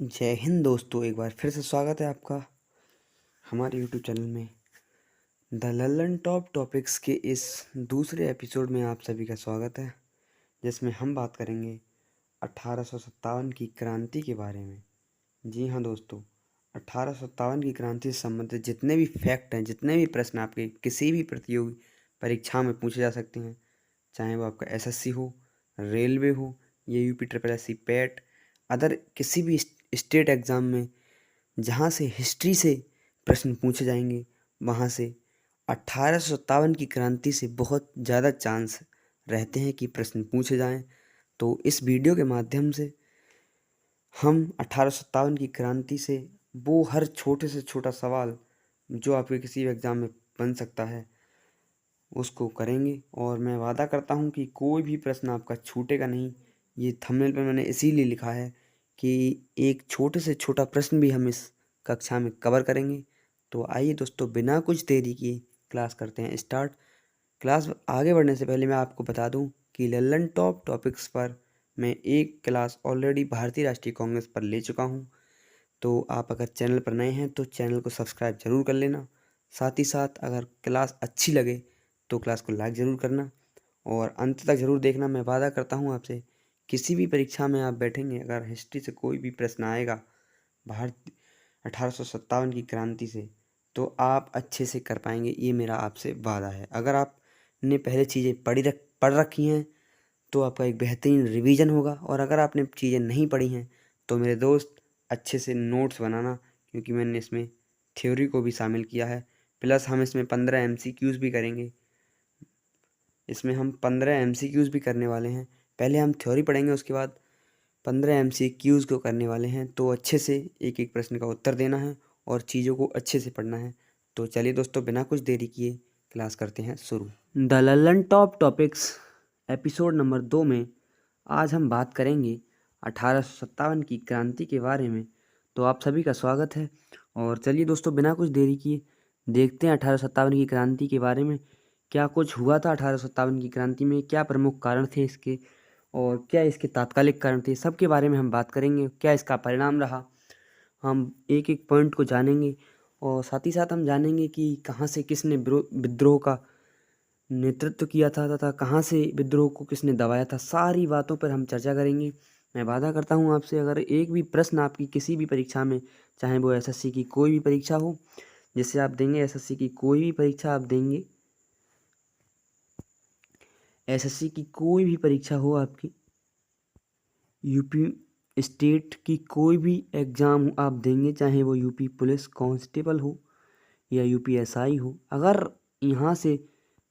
जय हिंद दोस्तों, एक बार फिर से स्वागत है आपका हमारे यूट्यूब चैनल में। द लल्लन टॉप टॉपिक्स के इस दूसरे एपिसोड में आप सभी का स्वागत है, जिसमें हम बात करेंगे 1857 की क्रांति के बारे में। जी हाँ दोस्तों, 1857 की क्रांति से संबंधित जितने भी फैक्ट हैं, जितने भी प्रश्न आपके किसी भी प्रतियोगी परीक्षा में पूछे जा सकते हैं, चाहे वो आपका एसएससी हो, रेलवे हो, या UP triple SC PAT, other किसी भी स्टेट एग्ज़ाम में जहाँ से हिस्ट्री से प्रश्न पूछे जाएंगे, वहाँ से 1857 की क्रांति से बहुत ज़्यादा चांस रहते हैं कि प्रश्न पूछे जाएं। तो इस वीडियो के माध्यम से हम 1857 की क्रांति से वो हर छोटे से छोटा सवाल जो आपके किसी भी एग्ज़ाम में बन सकता है उसको करेंगे, और मैं वादा करता हूँ कि कोई भी प्रश्न आपका छूटेगा नहीं। ये थंबनेल पे मैंने इसीलिए लिखा है कि एक छोटे से छोटा प्रश्न भी हम इस कक्षा में कवर करेंगे। तो आइए दोस्तों, बिना कुछ देरी किए क्लास करते हैं स्टार्ट। क्लास आगे बढ़ने से पहले मैं आपको बता दूं कि लल्लन टॉप टॉपिक्स पर मैं एक क्लास ऑलरेडी भारतीय राष्ट्रीय कांग्रेस पर ले चुका हूं। तो आप अगर चैनल पर नए हैं तो चैनल को सब्सक्राइब ज़रूर कर लेना। साथ ही साथ अगर क्लास अच्छी लगे तो क्लास को लाइक ज़रूर करना और अंत तक ज़रूर देखना। मैं वादा करता हूँ आपसे, किसी भी परीक्षा में आप बैठेंगे, अगर हिस्ट्री से कोई भी प्रश्न आएगा भारत 1857 की क्रांति से, तो आप अच्छे से कर पाएंगे, ये मेरा आपसे वादा है। अगर आपने पहले चीज़ें पढ़ रखी हैं तो आपका एक बेहतरीन रिवीजन होगा, और अगर आपने चीज़ें नहीं पढ़ी हैं तो मेरे दोस्त अच्छे से नोट्स बनाना, क्योंकि मैंने इसमें थ्योरी को भी शामिल किया है। प्लस हम इसमें 15 एमसीक्यूज़ भी करेंगे। इसमें हम 15 एमसीक्यूज़ भी करने वाले हैं। पहले हम थ्योरी पढ़ेंगे, उसके बाद 15 एमसीक्यूज़ को करने वाले हैं। तो अच्छे से एक एक प्रश्न का उत्तर देना है और चीज़ों को अच्छे से पढ़ना है। तो चलिए दोस्तों, बिना कुछ देरी किए क्लास करते हैं शुरू। The Lallan top topics episode number 2 में आज हम बात करेंगे 1857 की क्रांति के बारे में। तो आप सभी का स्वागत है, और चलिए दोस्तों, बिना कुछ देरी किए देखते हैं 1857 की क्रांति के बारे में। क्या कुछ हुआ था 1857 की क्रांति में, क्या प्रमुख कारण थे इसके, और क्या इसके तात्कालिक कारण थे, सबके बारे में हम बात करेंगे। क्या इसका परिणाम रहा, हम एक एक पॉइंट को जानेंगे, और साथ ही साथ हम जानेंगे कि कहाँ से किसने विद्रोह का नेतृत्व किया था तथा कहाँ से विद्रोह को किसने दबाया था। सारी बातों पर हम चर्चा करेंगे। मैं वादा करता हूँ आपसे, अगर एक भी प्रश्न आपकी किसी भी परीक्षा में, चाहे वो एसएससी की कोई भी परीक्षा हो, जिससे आप देंगे, एसएससी की कोई भी परीक्षा आप देंगे, एसएससी की कोई भी परीक्षा हो आपकी, यूपी स्टेट की कोई भी एग्ज़ाम आप देंगे, चाहे वो यूपी पुलिस कांस्टेबल हो या यूपीएसआई हो, अगर यहाँ से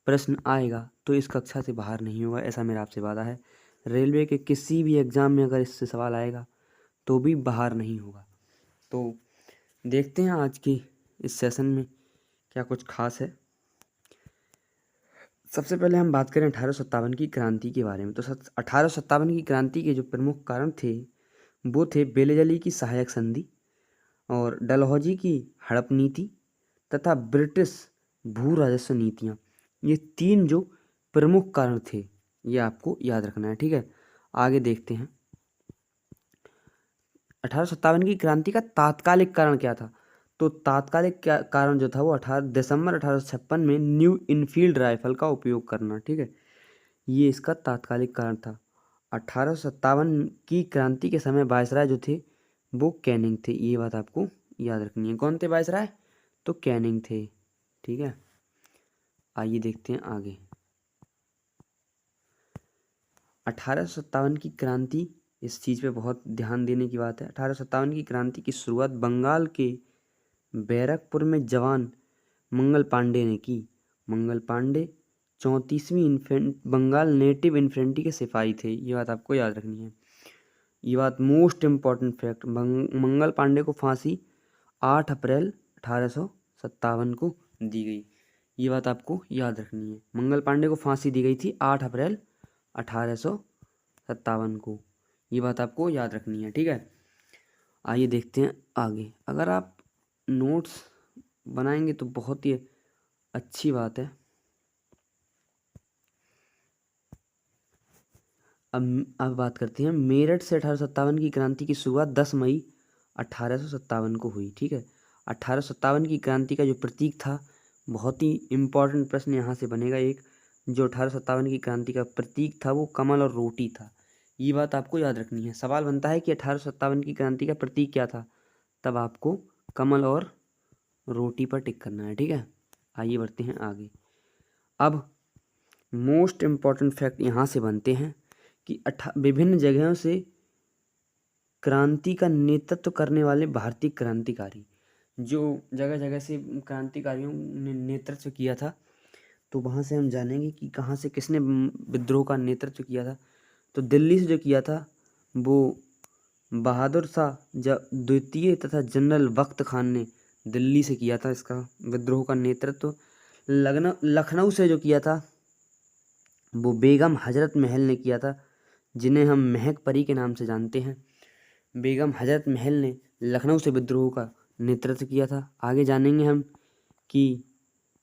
प्रश्न आएगा तो इस कक्षा से बाहर नहीं होगा, ऐसा मेरा आपसे वादा है। रेलवे के किसी भी एग्ज़ाम में अगर इससे सवाल आएगा तो भी बाहर नहीं होगा। तो देखते हैं आज की इस सेशन में क्या कुछ खास है। सबसे पहले हम बात करें 1857 की क्रांति के बारे में। तो 1857 की क्रांति के जो प्रमुख कारण थे वो थे बेलेजली की सहायक संधि और डलहौजी की हड़प नीति तथा ब्रिटिश भू राजस्व नीतियाँ। ये तीन जो प्रमुख कारण थे, ये आपको याद रखना है, ठीक है। आगे देखते हैं 1857 की क्रांति का तात्कालिक कारण क्या था। तो तात्कालिक क्या कारण जो था वो 18 दिसंबर 1856 में न्यू इनफील्ड राइफल का उपयोग करना, ठीक है, ये इसका तात्कालिक कारण था। 1857 की क्रांति के समय वायसराय जो थे वो कैनिंग थे, ये बात आपको याद रखनी है। कौन थे वायसराय? तो कैनिंग थे, ठीक है। आइए देखते हैं आगे। 1857 की क्रांति, इस चीज़ पे बहुत ध्यान देने की बात है। 1857 की क्रांति की शुरुआत बंगाल के बैरकपुर में जवान मंगल पांडे ने की। मंगल पांडे 34वीं बंगाल नेटिव इन्फेंट्री के सिपाही थे, ये बात आपको याद रखनी है। ये बात most important fact, Mangal Pandey को फांसी 8 अप्रैल 1857 को दी गई, ये बात आपको याद रखनी है। मंगल पांडे को फांसी दी गई थी 8 अप्रैल 1857 को, ये बात आपको याद रखनी है, ठीक है। आइए देखते हैं आगे। अगर आप नोट्स बनाएंगे तो बहुत ही अच्छी बात है। अब बात करते हैं मेरठ से 1857 की क्रांति की शुरुआत 10 मई 1857 को हुई। ठीक है, 1857 की क्रांति का जो प्रतीक था, बहुत ही इम्पोर्टेंट प्रश्न यहाँ से बनेगा एक, जो 1857 की क्रांति का प्रतीक था वो कमल और रोटी था। ये बात आपको याद रखनी है। सवाल बनता है कि 1857 की क्रांति का प्रतीक क्या था, तब आपको कमल और रोटी पर टिक करना है। ठीक है, आइए बढ़ते हैं आगे। अब मोस्ट इम्पॉर्टेंट फैक्ट यहाँ से बनते हैं कि विभिन्न जगहों से क्रांति का नेतृत्व करने वाले भारतीय क्रांतिकारी, जो जगह जगह से क्रांतिकारियों ने नेतृत्व किया था, तो वहाँ से हम जानेंगे कि कहाँ से किसने विद्रोह का नेतृत्व किया था। तो दिल्ली से जो किया था वो बहादुर शाह द्वितीय तथा जनरल बख्त खान ने दिल्ली से किया था इसका विद्रोह का नेतृत्व। लखनऊ से जो किया था वो बेगम हजरत महल ने किया था, जिन्हें हम महक परी के नाम से जानते हैं। बेगम हजरत महल ने लखनऊ से विद्रोह का नेतृत्व किया था। आगे जानेंगे हम कि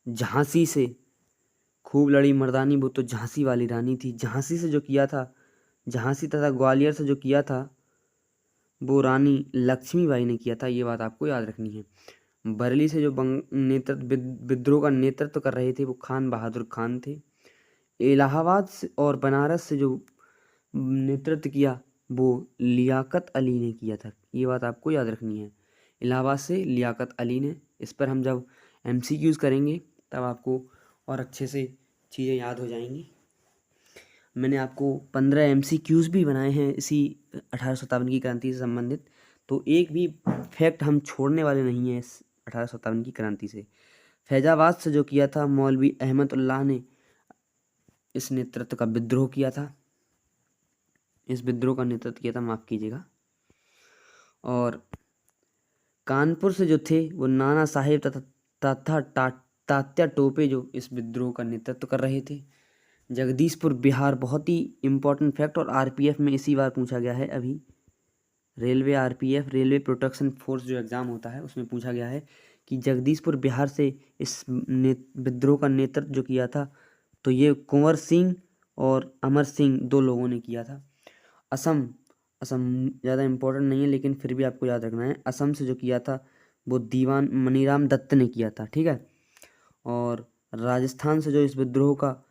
झांसी से खूब लड़ी मर्दानी, वो तो झांसी वाली रानी थी। झांसी से जो किया था, झांसी तथा ग्वालियर से जो किया था वो रानी लक्ष्मीबाई ने किया था। ये बात आपको याद रखनी है। बरेली से जो विद्रोह का नेतृत्व कर रहे थे वो खान बहादुर खान थे। इलाहाबाद और बनारस से जो नेतृत्व किया वो लियाकत अली ने किया था। ये बात आपको याद रखनी है, इलाहाबाद से लियाकत अली ने। इस पर हम जब MCQs करेंगे तब आपको और अच्छे से चीज़ें याद हो जाएंगी। मैंने आपको 15 MCQs भी बनाए हैं इसी 1857 की क्रांति से संबंधित, तो एक भी फैक्ट हम छोड़ने वाले नहीं हैं इस 1857 की क्रांति से। फैजाबाद से जो किया था मौलवी अहमद उल्लाह ने इस नेतृत्व का विद्रोह किया था, इस विद्रोह का नेतृत्व किया था, माफ़ कीजिएगा। और कानपुर से जो थे वो नाना साहेब तथा तात्या टोपे जो इस विद्रोह का नेतृत्व कर रहे थे। जगदीशपुर बिहार, बहुत ही इम्पोर्टेंट फैक्ट, और RPF में इसी बार पूछा गया है अभी। Railway RPF railway protection force जो एग्ज़ाम होता है उसमें पूछा गया है कि जगदीशपुर बिहार से इस विद्रोह का नेतृत्व जो किया था, तो ये कुंवर सिंह और अमर सिंह दो लोगों ने किया था। असम ज़्यादा इम्पोर्टेंट नहीं है लेकिन फिर भी आपको याद रखना है। असम से जो किया था वो दीवान मनीराम दत्त ने किया था। ठीक है, और राजस्थान से जो इस विद्रोह का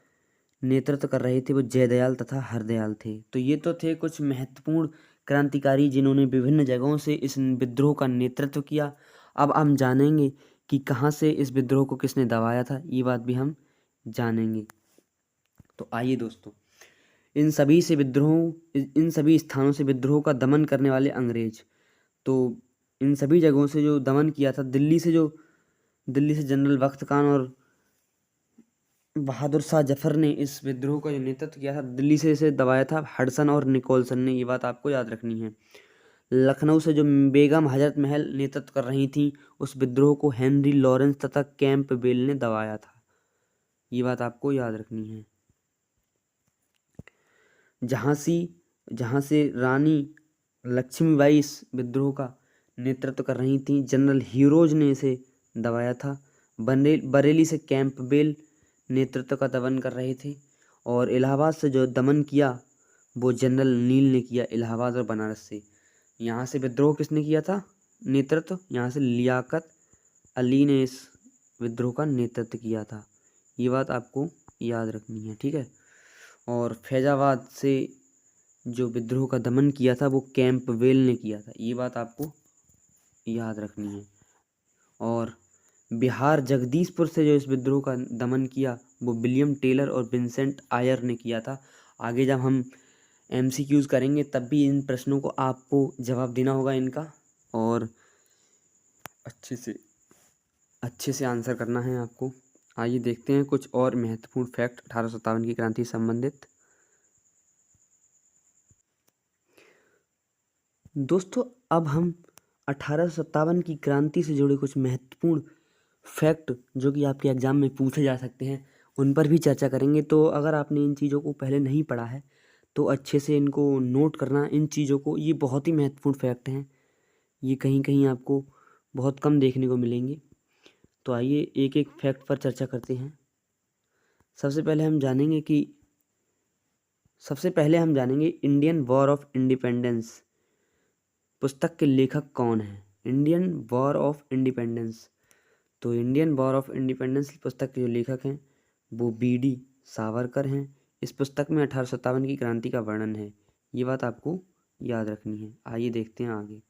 नेतृत्व कर रहे थे वो जयदयाल तथा हरदयाल थे। तो ये तो थे कुछ महत्वपूर्ण क्रांतिकारी जिन्होंने विभिन्न जगहों से इस विद्रोह का नेतृत्व किया। अब हम जानेंगे कि कहाँ से इस विद्रोह को किसने दबाया था, ये बात भी हम जानेंगे। तो आइए दोस्तों, इन सभी स्थानों से विद्रोह का दमन करने वाले अंग्रेज, तो इन सभी जगहों से जो दमन किया था, दिल्ली से जनरल बख्त खान और बहादुर शाह जफर ने इस विद्रोह का जो नेतृत्व किया था, दिल्ली से इसे दबाया था हडसन और निकोलसन ने। ये बात आपको याद रखनी है। लखनऊ से जो बेगम हजरत महल नेतृत्व कर रही थी, उस विद्रोह को हेनरी लॉरेंस तथा कैंपबेल ने दबाया था। ये बात आपको याद रखनी है। जहाँ से रानी लक्ष्मीबाई इस विद्रोह का नेतृत्व कर रही थी, जनरल हीरोज ने इसे दबाया था। बरेली से कैंपबेल नेतृत्व का दमन कर रहे थे, और इलाहाबाद से जो दमन किया वो जनरल नील ने किया, इलाहाबाद और बनारस से। यहाँ से विद्रोह किसने किया था नेतृत्व, यहाँ से लियाकत अली ने इस विद्रोह का नेतृत्व किया था। ये बात आपको याद रखनी है। ठीक है, और फैजाबाद से जो विद्रोह का दमन किया था वो कैंपबेल ने किया था। ये बात आपको याद रखनी है। और बिहार जगदीशपुर से जो इस विद्रोह का दमन किया वो विलियम टेलर और विंसेंट आयर ने किया था। आगे जब हम MCQs करेंगे तब भी इन प्रश्नों को आपको जवाब देना होगा इनका, और अच्छे से आंसर करना है आपको। आइए देखते हैं कुछ और महत्वपूर्ण फैक्ट 1857 की क्रांति से संबंधित। दोस्तों, अब हम 1857 की क्रांति से जुड़े कुछ महत्वपूर्ण फैक्ट जो कि आपके एग्ज़ाम में पूछे जा सकते हैं उन पर भी चर्चा करेंगे। तो अगर आपने इन चीज़ों को पहले नहीं पढ़ा है तो अच्छे से इनको नोट करना, इन चीज़ों को। ये बहुत ही महत्वपूर्ण फैक्ट हैं, ये कहीं कहीं आपको बहुत कम देखने को मिलेंगे। तो आइए एक एक फैक्ट पर चर्चा करते हैं। सबसे पहले हम जानेंगे इंडियन वॉर ऑफ इंडिपेंडेंस पुस्तक के लेखक कौन हैं? Indian war of independence. तो इंडियन वॉर ऑफ इंडिपेंडेंस पुस्तक के जो लेखक हैं वो बी.डी. सावरकर हैं। इस पुस्तक में 1857 की क्रांति का वर्णन है। ये बात आपको याद रखनी है। आइए देखते हैं आगे।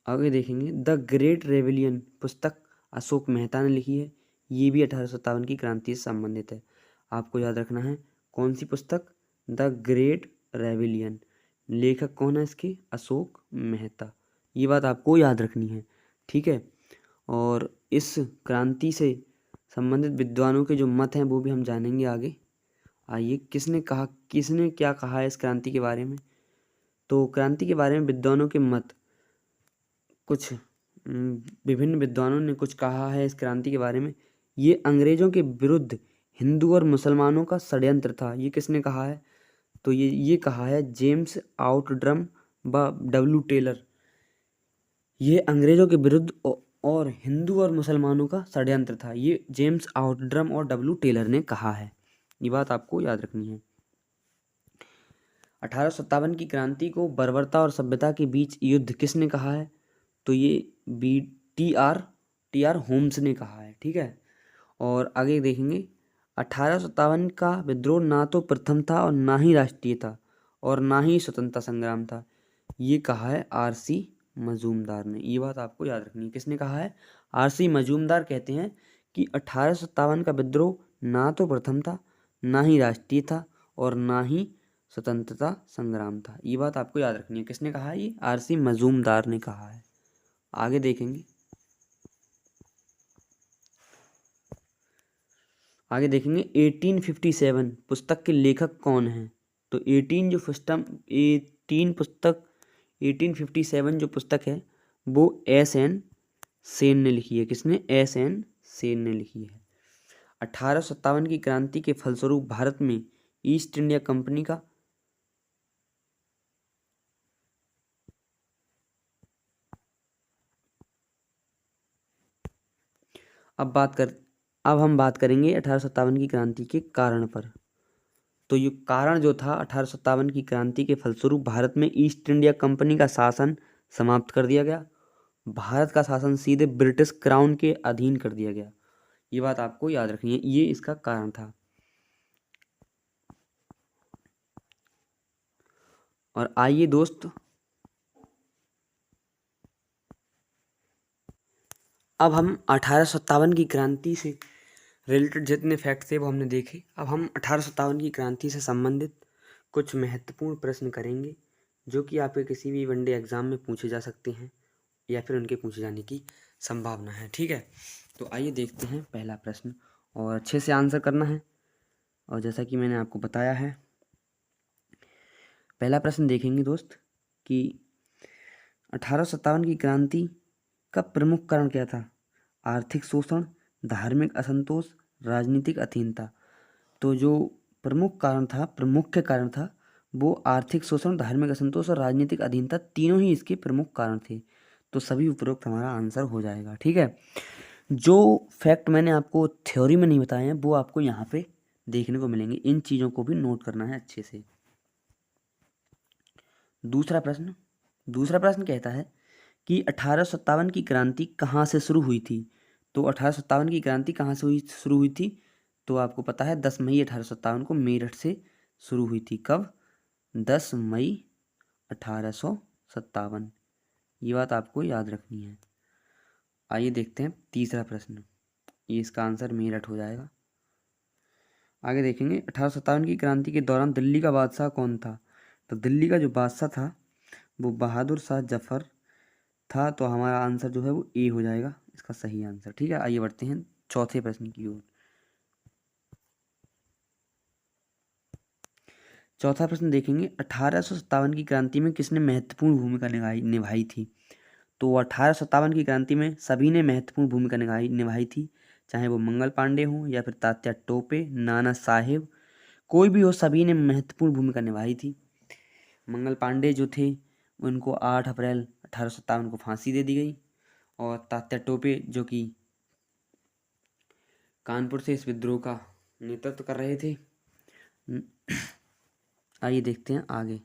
आगे देखेंगे द ग्रेट रेविलियन पुस्तक अशोक मेहता ने लिखी है। ये भी 1857 की क्रांति से संबंधित है। आपको याद रखना है कौन सी पुस्तक? The great rebellion. लेखक कौन है इसके? अशोक मेहता। ये बात आपको याद रखनी है, ठीक है। और इस क्रांति से संबंधित विद्वानों के जो मत हैं वो भी हम जानेंगे आगे। आइए किसने क्या कहा है इस क्रांति के बारे में। तो क्रांति के बारे में विद्वानों के मत, कुछ विभिन्न विद्वानों ने कुछ कहा है इस क्रांति के बारे में। ये अंग्रेजों के विरुद्ध हिंदू और मुसलमानों का षड्यंत्र था। ये किसने कहा है? तो ये कहा है जेम्स आउटड्रम व डब्ल्यू टेलर। ये अंग्रेजों के विरुद्ध और हिंदू और मुसलमानों का षड्यंत्र था। ये जेम्स आउटड्रम और डब्ल्यू टेलर ने कहा है। ये बात आपको याद रखनी है। 1857 की क्रांति को बर्बरता और सभ्यता के बीच युद्ध किसने कहा है? तो ये टी आर होम्स ने कहा है, ठीक है। और आगे देखेंगे 1857 का विद्रोह ना तो प्रथम था और ना ही राष्ट्रीय था और ना ही स्वतंत्रता संग्राम था। ये कहा है आर.सी. मजूमदार ने। ये बात आपको याद रखनी है। किसने कहा है? आर.सी. मजूमदार कहते हैं कि 1857 का विद्रोह ना तो प्रथम था, ना ही राष्ट्रीय था और ना ही स्वतंत्रता संग्राम था। ये बात आपको याद रखनी है। किसने कहा है? ये आर.सी. मजूमदार ने कहा है। आगे देखेंगे 1857 पुस्तक के लेखक कौन हैं? तो 1857 जो पुस्तक है वो एस.एन. सेन ने लिखी है। किसने? एस.एन. सेन ने लिखी है। 1857 की क्रांति के फलस्वरूप भारत में ईस्ट इंडिया कंपनी का अब हम बात करेंगे 1857 की क्रांति के कारण पर। तो ये कारण जो था 1857 की क्रांति के फलस्वरूप भारत में ईस्ट इंडिया कंपनी का शासन समाप्त कर दिया गया। भारत का शासन सीधे ब्रिटिश क्राउन के अधीन कर दिया गया। ये बात आपको याद रखनी है। ये इसका कारण था। और आइए दोस्त अब हम 1857 की क्रांति से रिलेटेड जितने फैक्ट थे वो हमने देखे। अब हम 1857 की क्रांति से संबंधित कुछ महत्वपूर्ण प्रश्न करेंगे जो कि आपके किसी भी वनडे एग्जाम में पूछे जा सकते हैं या फिर उनके पूछे जाने की संभावना है, ठीक है। तो आइए देखते हैं पहला प्रश्न और अच्छे से आंसर करना है। और जैसा कि मैंने आपको बताया है, पहला प्रश्न देखेंगे दोस्त कि 1857 की क्रांति का प्रमुख कारण क्या था? आर्थिक शोषण, धार्मिक असंतोष, राजनीतिक अधीनता। तो जो प्रमुख कारण था वो आर्थिक शोषण, धार्मिक असंतोष और राजनीतिक अधीनता, तीनों ही इसके प्रमुख कारण थे। तो सभी उपरोक्त हमारा आंसर हो जाएगा, ठीक है। जो फैक्ट मैंने आपको थ्योरी में नहीं बताए हैं वो आपको यहाँ पे देखने को मिलेंगे। इन चीज़ों को भी नोट करना है अच्छे से। दूसरा प्रश्न कहता है कि 1857 की क्रांति कहाँ से शुरू हुई थी? तो 1857 की क्रांति कहाँ से शुरू हुई थी? तो आपको पता है 10 मई 1857 को मेरठ से शुरू हुई थी। कब? 10 मई 1857। ये बात आपको याद रखनी है। आइए देखते हैं तीसरा प्रश्न। ये इसका आंसर मेरठ हो जाएगा। आगे देखेंगे 1857 की क्रांति के दौरान दिल्ली का बादशाह कौन था? तो दिल्ली का जो बादशाह था वो बहादुर शाह जफर था। तो हमारा आंसर जो है वो ए हो जाएगा, इसका सही आंसर, ठीक है। आइए बढ़ते हैं चौथे प्रश्न की ओर। चौथा प्रश्न देखेंगे 1857 की क्रांति में किसने महत्वपूर्ण भूमिका निभाई थी? तो 1857 की क्रांति में सभी ने महत्वपूर्ण भूमिका निभाई थी, चाहे वो मंगल पांडे हों या फिर तात्या टोपे, नाना साहेब, कोई भी हो, सभी ने महत्वपूर्ण भूमिका निभाई थी। मंगल पांडे जो थे उनको 8 अप्रैल 1857 को फांसी दे दी गई और तात्या टोपे जो कि कानपुर से इस विद्रोह का नेतृत्व कर रहे थे। आइए देखते हैं आगे।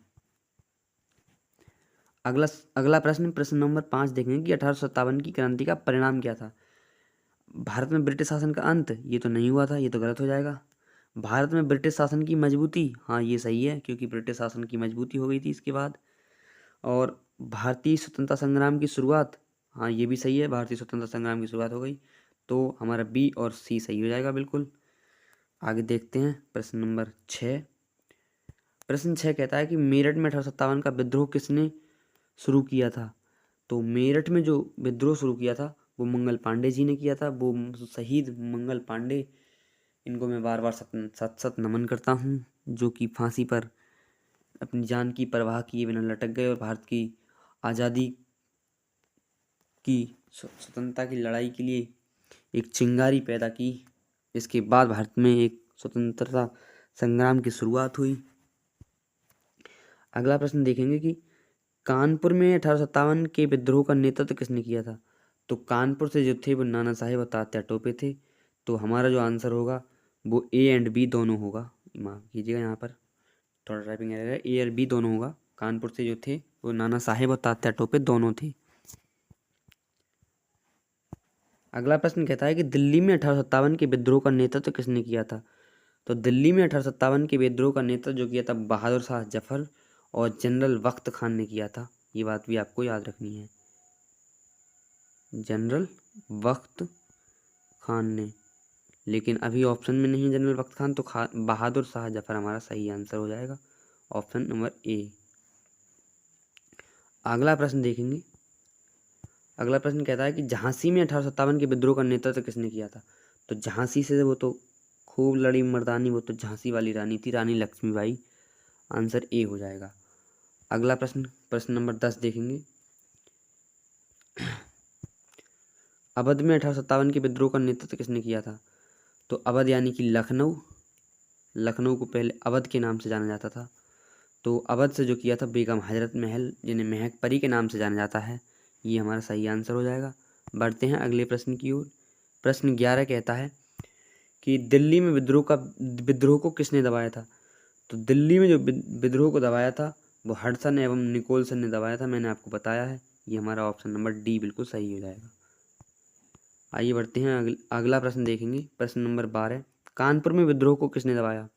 अगला अगला प्रश्न नंबर 5 देखेंगे कि 1857 की क्रांति का परिणाम क्या था। भारत में ब्रिटिश शासन का अंत, ये तो नहीं हुआ था, ये तो गलत हो जाएगा। भारत में ब्रिटिश शासन की मजबूती, हाँ ये सही है, क्योंकि ब्रिटिश शासन की मजबूती हो गई थी इसके बाद। और भारतीय स्वतंत्रता संग्राम की शुरुआत, हाँ ये भी सही है, भारतीय स्वतंत्रता संग्राम की शुरुआत हो गई। तो हमारा बी और सी सही हो जाएगा बिल्कुल। आगे देखते हैं प्रश्न नंबर 6। प्रश्न 6 कहता है कि मेरठ में 1857 का विद्रोह किसने शुरू किया था। तो मेरठ में जो विद्रोह शुरू किया था वो मंगल पांडे जी ने किया था। वो शहीद मंगल पांडे, इनको मैं बार बार सत सत नमन करता हूँ, जो कि फांसी पर अपनी जान की परवाह किए बिना लटक गए और भारत की आज़ादी की स्वतंत्रता की लड़ाई के लिए एक चिंगारी पैदा की। इसके बाद भारत में एक स्वतंत्रता संग्राम की शुरुआत हुई। अगला प्रश्न देखेंगे कि कानपुर में 1857 के विद्रोह का नेतृत्व किसने किया था। तो कानपुर से जो थे वो नाना साहेब और तात्या टोपे थे। तो हमारा जो आंसर होगा वो ए एंड बी दोनों होगा। माफ कीजिएगा, यहाँ पर थोड़ा टाइपिंग एरर है, ए और बी दोनों होगा। कानपुर से जो थे वो नाना साहेब और तात्या टोपे दोनों थे। अगला प्रश्न कहता है कि दिल्ली में 1857 के विद्रोह का नेतृत्व किसने किया था। तो दिल्ली में 1857 के विद्रोह का नेतृत्व जो किया था बहादुर शाह जफर और जनरल वक्त खान ने किया था। ये बात भी आपको याद रखनी है, जनरल वक्त खान ने। लेकिन अभी ऑप्शन में नहीं जनरल वक्त खान, तो बहादुर शाह जफर हमारा सही आंसर हो जाएगा, ऑप्शन नंबर ए। अगला प्रश्न देखेंगे। अगला प्रश्न कहता है कि झांसी में 1857 के विद्रोह का नेतृत्व किसने किया था। तो झांसी से वो तो खूब लड़ी मर्दानी, वो तो झांसी वाली रानी थी, रानी लक्ष्मीबाई। आंसर ए हो जाएगा। अगला प्रश्न नंबर 10 देखेंगे। अवध में 1857 के विद्रोह का नेतृत्व किसने किया था। तो अवध यानी कि लखनऊ को पहले अवध के नाम से जाना जाता था। तो अवध से जो किया था बेगम हजरत महल, जिन्हें महक परी के नाम से जाना जाता है। ये हमारा सही आंसर हो जाएगा। बढ़ते हैं अगले प्रश्न की ओर। प्रश्न 11 कहता है कि दिल्ली में विद्रोह को किसने दबाया था। तो दिल्ली में जो विद्रोह को दबाया था वो हडसन एवं निकोलसन ने दबाया था, मैंने आपको बताया है। ये हमारा ऑप्शन नंबर डी बिल्कुल सही हो जाएगा। आइए बढ़ते हैं अगला प्रश्न देखेंगे। प्रश्न नंबर 12, कानपुर में विद्रोह को किसने दबाया।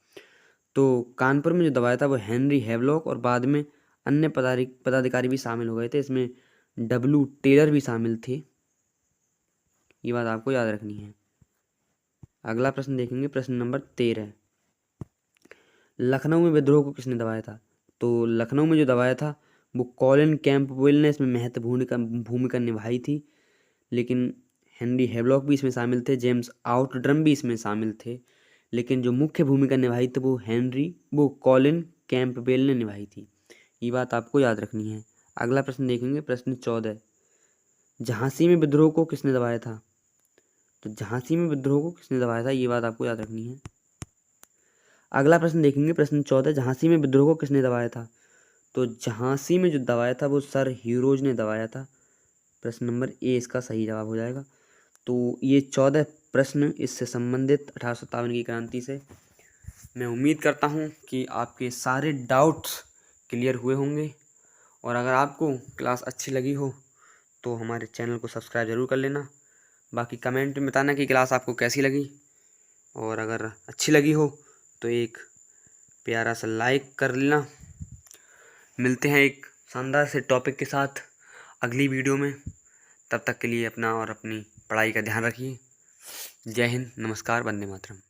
तो कानपुर में जो दबाया था वो हेनरी हैवलॉक और बाद में अन्य पदाधिकारी भी शामिल हो गए थे। इसमें डब्ल्यू टेलर भी शामिल थे, ये बात आपको याद रखनी है। अगला प्रश्न देखेंगे। प्रश्न नंबर 13, लखनऊ में विद्रोह को किसने दबाया था। तो लखनऊ में जो दबाया था वो कॉलिन कैंपबेल ने इसमें महत्वपूर्ण भूमिका निभाई थी। लेकिन हेनरी हैवलॉक भी इसमें शामिल थे, जेम्स आउटड्रम भी इसमें शामिल थे। लेकिन जो मुख्य भूमिका निभाई थी वो कॉलिन कैंपबेल ने निभाई थी। ये बात आपको याद रखनी है। अगला प्रश्न देखेंगे। प्रश्न 14, झांसी में विद्रोह को किसने दबाया था। तो झांसी में विद्रोह को किसने दबाया था, ये बात आपको याद रखनी है। अगला प्रश्न देखेंगे। प्रश्न 14, झांसी में विद्रोह को किसने दबाया था। तो झांसी में जो दबाया था वो सर ह्यूरोज ने दबाया था। प्रश्न नंबर ए इसका सही जवाब हो जाएगा। तो ये 14 प्रश्न इससे संबंधित 1857 की क्रांति से। मैं उम्मीद करता हूँ कि आपके सारे डाउट्स क्लियर हुए होंगे। और अगर आपको क्लास अच्छी लगी हो तो हमारे चैनल को सब्सक्राइब ज़रूर कर लेना। बाकी कमेंट में बताना कि क्लास आपको कैसी लगी, और अगर अच्छी लगी हो तो एक प्यारा सा लाइक कर लेना। मिलते हैं एक शानदार से टॉपिक के साथ अगली वीडियो में। तब तक के लिए अपना और अपनी पढ़ाई का ध्यान रखिए। जय हिंद, नमस्कार, वंदे मातरम।